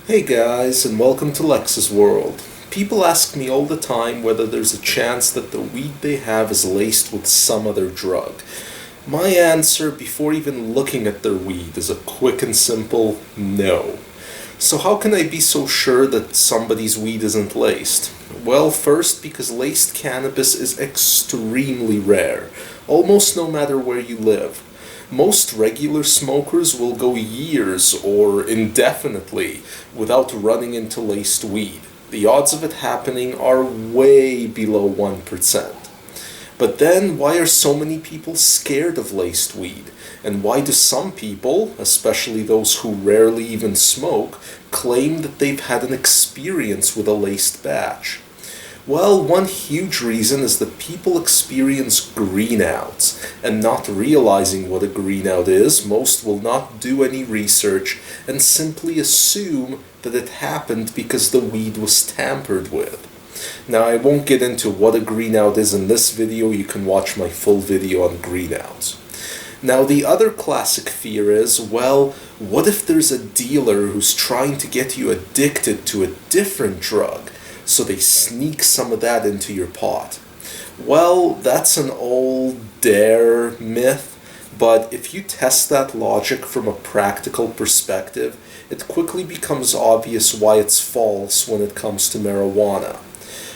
Hey guys, and welcome to Lex's World. People ask me all the time whether there's a chance that the weed they have is laced with some other drug. My answer, before even looking at their weed, is a quick and simple no. So how can I be so sure that somebody's weed isn't laced? Well, first, because laced cannabis is extremely rare, almost no matter where you live. Most regular smokers will go years or indefinitely without running into laced weed. The odds of it happening are way below 1%. But then, why are so many people scared of laced weed? And why do some people, especially those who rarely even smoke, claim that they've had an experience with a laced batch? Well, one huge reason is that people experience greenouts, and not realizing what a greenout is, most will not do any research and simply assume that it happened because the weed was tampered with. Now, I won't get into what a greenout is in this video. You can watch my full video on greenouts. Now, the other classic fear is, well, what if there's a dealer who's trying to get you addicted to a different drug, so they sneak some of that into your pot? Well, that's an old dare myth, but if you test that logic from a practical perspective, it quickly becomes obvious why it's false when it comes to marijuana.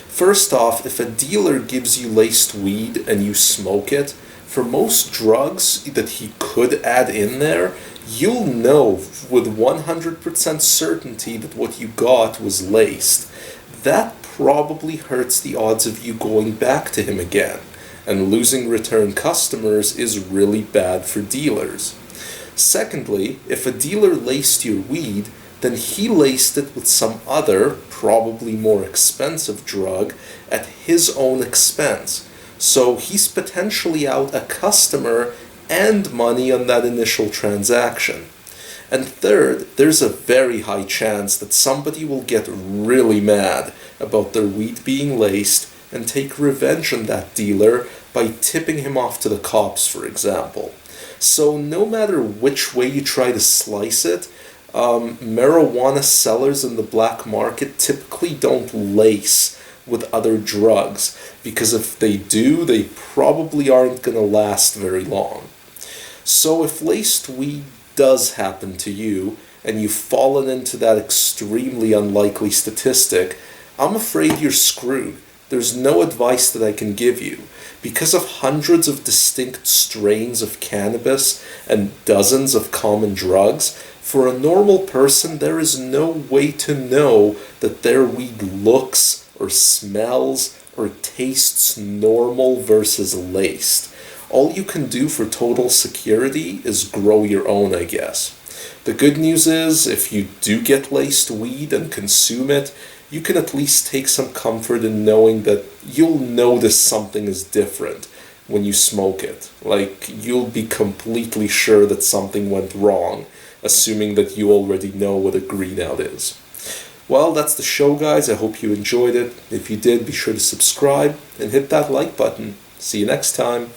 First off, if a dealer gives you laced weed and you smoke it, for most drugs that he could add in there, you'll know with 100% certainty that what you got was laced. That probably hurts the odds of you going back to him again, and losing return customers is really bad for dealers. Secondly, if a dealer laced your weed, then he laced it with some other, probably more expensive drug at his own expense. So he's potentially out a customer and money on that initial transaction. And third, there's a very high chance that somebody will get really mad about their weed being laced and take revenge on that dealer by tipping him off to the cops, for example. So no matter which way you try to slice it, marijuana sellers in the black market typically don't lace with other drugs, because if they do, they probably aren't going to last very long. So if laced weed does happen to you, and you've fallen into that extremely unlikely statistic, I'm afraid you're screwed. There's no advice that I can give you. Because of hundreds of distinct strains of cannabis and dozens of common drugs, for a normal person there is no way to know that their weed looks or smells or tastes normal versus laced. All you can do for total security is grow your own, I guess. The good news is, if you do get laced weed and consume it, you can at least take some comfort in knowing that you'll notice something is different when you smoke it. Like, you'll be completely sure that something went wrong, assuming that you already know what a greenout is. Well, that's the show, guys. I hope you enjoyed it. If you did, be sure to subscribe and hit that like button. See you next time.